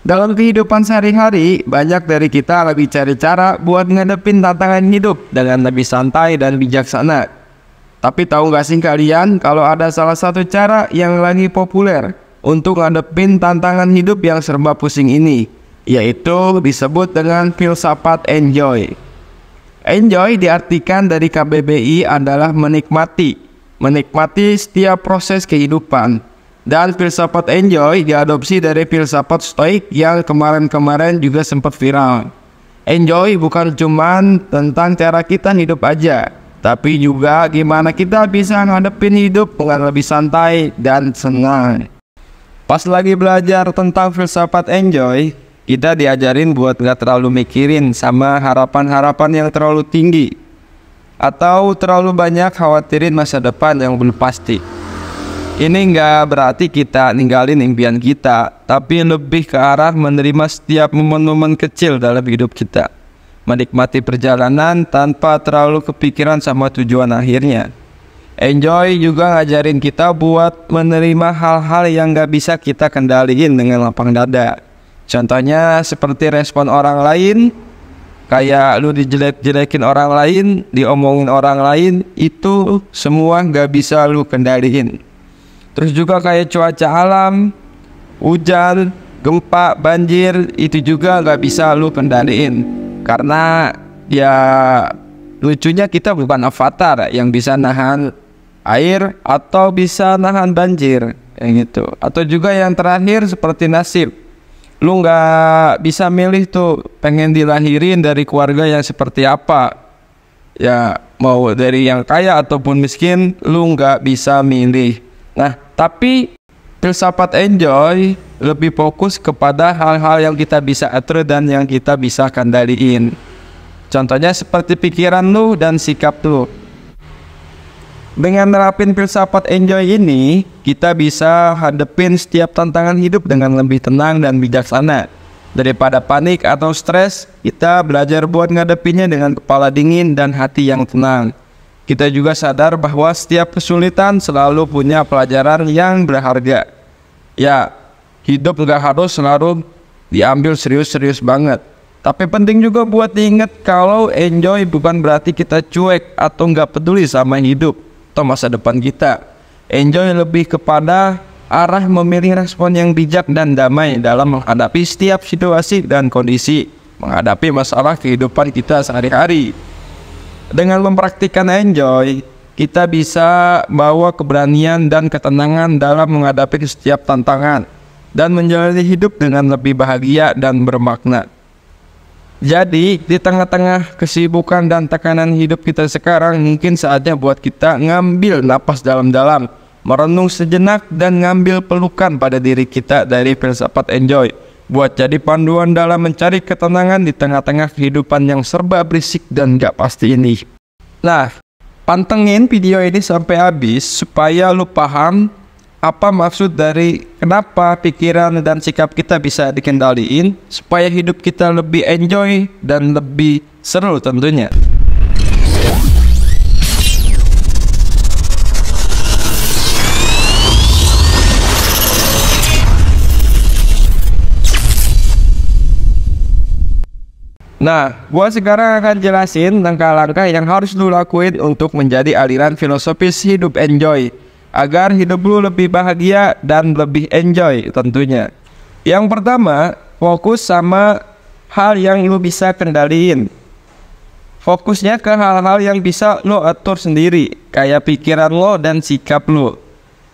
Dalam kehidupan sehari-hari, banyak dari kita lebih cari cara buat ngadepin tantangan hidup dengan lebih santai dan bijaksana. Tapi tahu nggak sih kalian kalau ada salah satu cara yang lagi populer untuk ngadepin tantangan hidup yang serba pusing ini, yaitu disebut dengan filsafat enjoy. Enjoy diartikan dari KBBI adalah menikmati setiap proses kehidupan. Dan filsafat enjoy diadopsi dari filsafat stoik yang kemarin-kemarin juga sempat viral. Enjoy bukan cuman tentang cara kita hidup aja, tapi juga gimana kita bisa ngadepin hidup dengan lebih santai dan senang. Pas lagi belajar tentang filsafat enjoy, kita diajarin buat gak terlalu mikirin sama harapan-harapan yang terlalu tinggi, atau terlalu banyak khawatirin masa depan yang belum pasti. Ini nggak berarti kita ninggalin impian kita, tapi lebih ke arah menerima setiap momen-momen kecil dalam hidup kita. Menikmati perjalanan tanpa terlalu kepikiran sama tujuan akhirnya. Enjoy juga ngajarin kita buat menerima hal-hal yang nggak bisa kita kendaliin dengan lapang dada. Contohnya seperti respon orang lain, kayak lu dijelek-jelekin orang lain, diomongin orang lain, itu semua nggak bisa lu kendaliin. Terus juga kayak cuaca alam, hujan, gempa, banjir, itu juga nggak bisa lu kendaliin. Karena ya lucunya kita bukan avatar yang bisa nahan air atau bisa nahan banjir, kayak gitu. Atau juga yang terakhir seperti nasib. Lu nggak bisa milih tuh pengen dilahirin dari keluarga yang seperti apa. Ya mau dari yang kaya ataupun miskin, lu nggak bisa milih. Nah, tapi filsafat enjoy lebih fokus kepada hal-hal yang kita bisa atur dan yang kita bisa kendaliin. Contohnya seperti pikiran lu dan sikap lu. Dengan nerapin filsafat enjoy ini, kita bisa hadepin setiap tantangan hidup dengan lebih tenang dan bijaksana. Daripada panik atau stres, kita belajar buat ngadepinnya dengan kepala dingin dan hati yang tenang. Kita juga sadar bahwa setiap kesulitan selalu punya pelajaran yang berharga. Ya, hidup gak harus selalu diambil serius-serius banget. Tapi penting juga buat diingat kalau enjoy bukan berarti kita cuek atau gak peduli sama hidup atau masa depan kita. Enjoy lebih kepada arah memilih respon yang bijak dan damai dalam menghadapi setiap situasi dan kondisi, menghadapi masalah kehidupan kita sehari-hari. Dengan mempraktikkan enjoy, kita bisa bawa keberanian dan ketenangan dalam menghadapi setiap tantangan dan menjalani hidup dengan lebih bahagia dan bermakna. Jadi, di tengah-tengah kesibukan dan tekanan hidup kita sekarang, mungkin saatnya buat kita ngambil napas dalam-dalam, merenung sejenak dan ngambil pelukan pada diri kita dari filsafat enjoy, buat jadi panduan dalam mencari ketenangan di tengah-tengah kehidupan yang serba berisik dan gak pasti ini. Nah, pantengin video ini sampai habis supaya lu paham apa maksud dari kenapa pikiran dan sikap kita bisa dikendaliin, supaya hidup kita lebih enjoy dan lebih seru tentunya. Nah, gua sekarang akan jelasin langkah-langkah yang harus lu lakuin untuk menjadi aliran filosofis hidup enjoy, agar hidup lu lebih bahagia dan lebih enjoy tentunya. Yang pertama, fokus sama hal yang lu bisa kendaliin. Fokusnya ke hal-hal yang bisa lu atur sendiri, kayak pikiran lo dan sikap lu.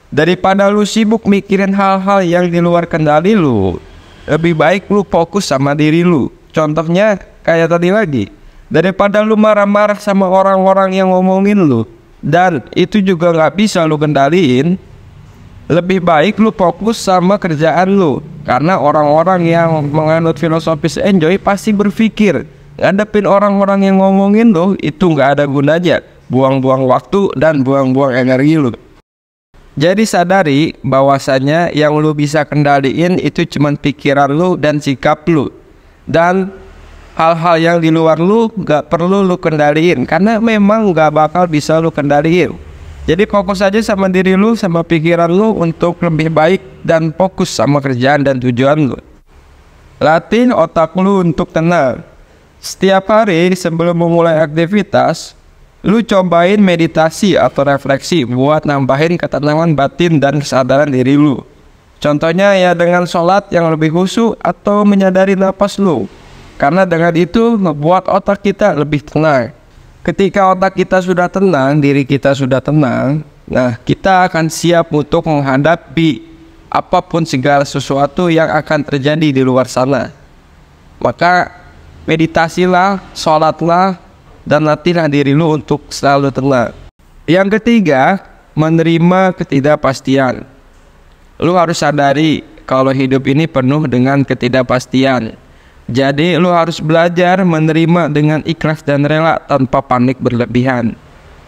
Daripada lu sibuk mikirin hal-hal yang di luar kendali lu, lebih baik lu fokus sama diri lu. Contohnya kayak tadi lagi, daripada lu marah-marah sama orang-orang yang ngomongin lu dan itu juga nggak bisa lu kendaliin, lebih baik lu fokus sama kerjaan lu. Karena orang-orang yang menganut filosofis enjoy pasti berpikir ngadepin orang-orang yang ngomongin lu itu nggak ada gunanya, buang-buang waktu dan buang-buang energi lu. Jadi sadari bahwasanya yang lu bisa kendaliin itu cuman pikiran lu dan sikap lu. Dan hal-hal yang di luar lu gak perlu lu kendaliin, karena memang gak bakal bisa lu kendaliin. Jadi fokus aja sama diri lu, sama pikiran lu untuk lebih baik, dan fokus sama kerjaan dan tujuan lu. Latih otak lu untuk tenang. Setiap hari sebelum memulai aktivitas, lu cobain meditasi atau refleksi buat nambahin ketenangan batin dan kesadaran diri lu. Contohnya ya dengan sholat yang lebih khusyuk atau menyadari napas lu. Karena dengan itu membuat otak kita lebih tenang. Ketika otak kita sudah tenang, diri kita sudah tenang, nah kita akan siap untuk menghadapi apapun segala sesuatu yang akan terjadi di luar sana. Maka meditasilah, sholatlah, dan latihlah diri lu untuk selalu tenang. Yang ketiga, menerima ketidakpastian. Lu harus sadari kalau hidup ini penuh dengan ketidakpastian. Jadi lu harus belajar menerima dengan ikhlas dan rela tanpa panik berlebihan.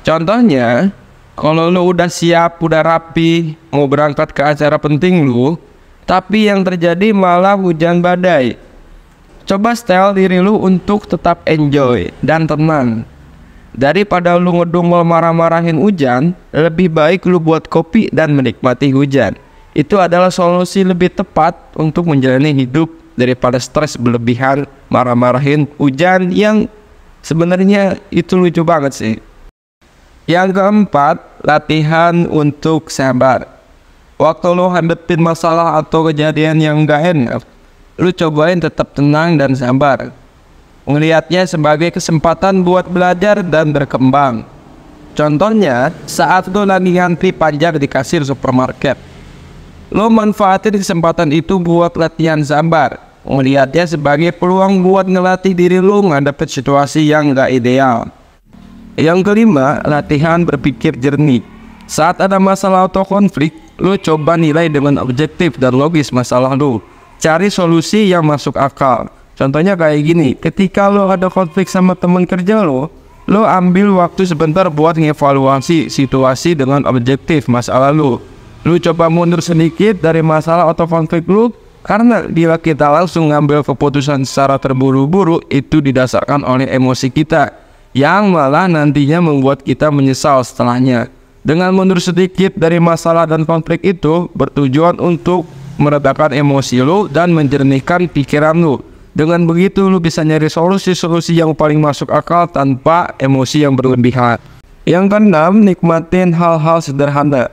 Contohnya, kalau lu udah siap, udah rapi, mau berangkat ke acara penting lu, tapi yang terjadi malah hujan badai. Coba setel diri lu untuk tetap enjoy dan tenang. Daripada lu ngedumel marah-marahin hujan, lebih baik lu buat kopi dan menikmati hujan. Itu adalah solusi lebih tepat untuk menjalani hidup daripada stres berlebihan, marah-marahin hujan yang sebenarnya itu lucu banget sih. Yang keempat, latihan untuk sabar. Waktu lu hadapin masalah atau kejadian yang gak enak, lu cobain tetap tenang dan sabar. Melihatnya sebagai kesempatan buat belajar dan berkembang. Contohnya, saat lu lagi ngantri panjang di kasir supermarket, lo manfaatin kesempatan itu buat latihan sabar. Melihatnya sebagai peluang buat ngelatih diri lo menghadapi situasi yang gak ideal. Yang kelima, latihan berpikir jernih. Saat ada masalah atau konflik, lo coba nilai dengan objektif dan logis masalah lo. Cari solusi yang masuk akal. Contohnya kayak gini, ketika lo ada konflik sama teman kerja lo ambil waktu sebentar buat ngevaluasi situasi dengan objektif masalah lo. Lu coba mundur sedikit dari masalah atau konflik lu, karena bila kita langsung ngambil keputusan secara terburu-buru, itu didasarkan oleh emosi kita, yang malah nantinya membuat kita menyesal setelahnya. Dengan mundur sedikit dari masalah dan konflik itu, bertujuan untuk meredakan emosi lu dan menjernihkan pikiran lu. Dengan begitu lu bisa nyari solusi-solusi yang paling masuk akal tanpa emosi yang berlebihan. Yang keenam, nikmatin hal-hal sederhana.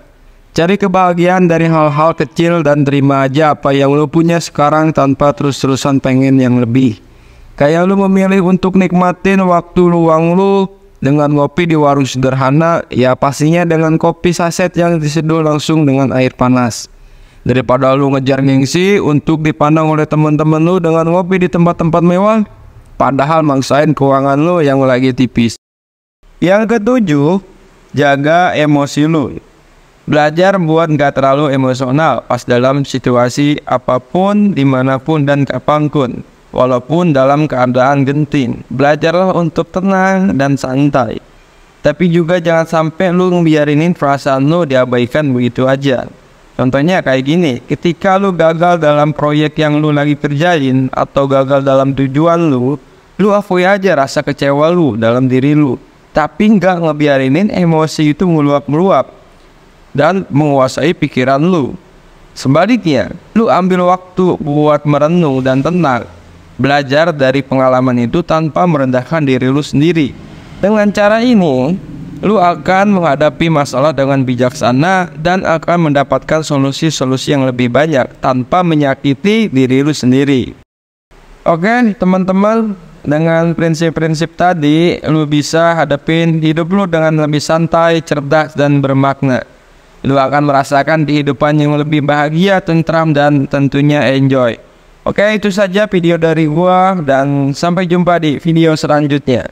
Cari kebahagiaan dari hal-hal kecil dan terima aja apa yang lu punya sekarang tanpa terus-terusan pengen yang lebih. Kayak lu memilih untuk nikmatin waktu luang lu dengan ngopi di warung sederhana, ya pastinya dengan kopi saset yang diseduh langsung dengan air panas. Daripada lu ngejar gengsi untuk dipandang oleh teman-teman lu dengan ngopi di tempat-tempat mewah, padahal maksain keuangan lu yang lagi tipis. Yang ketujuh, jaga emosi lu. Belajar buat gak terlalu emosional pas dalam situasi apapun, dimanapun dan kapanpun. Walaupun dalam keadaan genting, belajarlah untuk tenang dan santai. Tapi juga jangan sampai lu ngebiarinin perasaan lu diabaikan begitu aja. Contohnya kayak gini, ketika lu gagal dalam proyek yang lu lagi kerjain atau gagal dalam tujuan lu akui aja rasa kecewa lu dalam diri lu. Tapi nggak ngebiarinin emosi itu meluap-meluap dan menguasai pikiran lu. Sebaliknya, lu ambil waktu buat merenung dan tenang. Belajar dari pengalaman itu tanpa merendahkan diri lu sendiri. Dengan cara ini, lu akan menghadapi masalah dengan bijaksana dan akan mendapatkan solusi-solusi yang lebih banyak tanpa menyakiti diri lu sendiri. Oke, teman-teman, dengan prinsip-prinsip tadi, lu bisa hadapin hidup lu dengan lebih santai, cerdas, dan bermakna. Lu akan merasakan kehidupan yang lebih bahagia, tentram, dan tentunya enjoy. Oke, itu saja video dari gua dan sampai jumpa di video selanjutnya.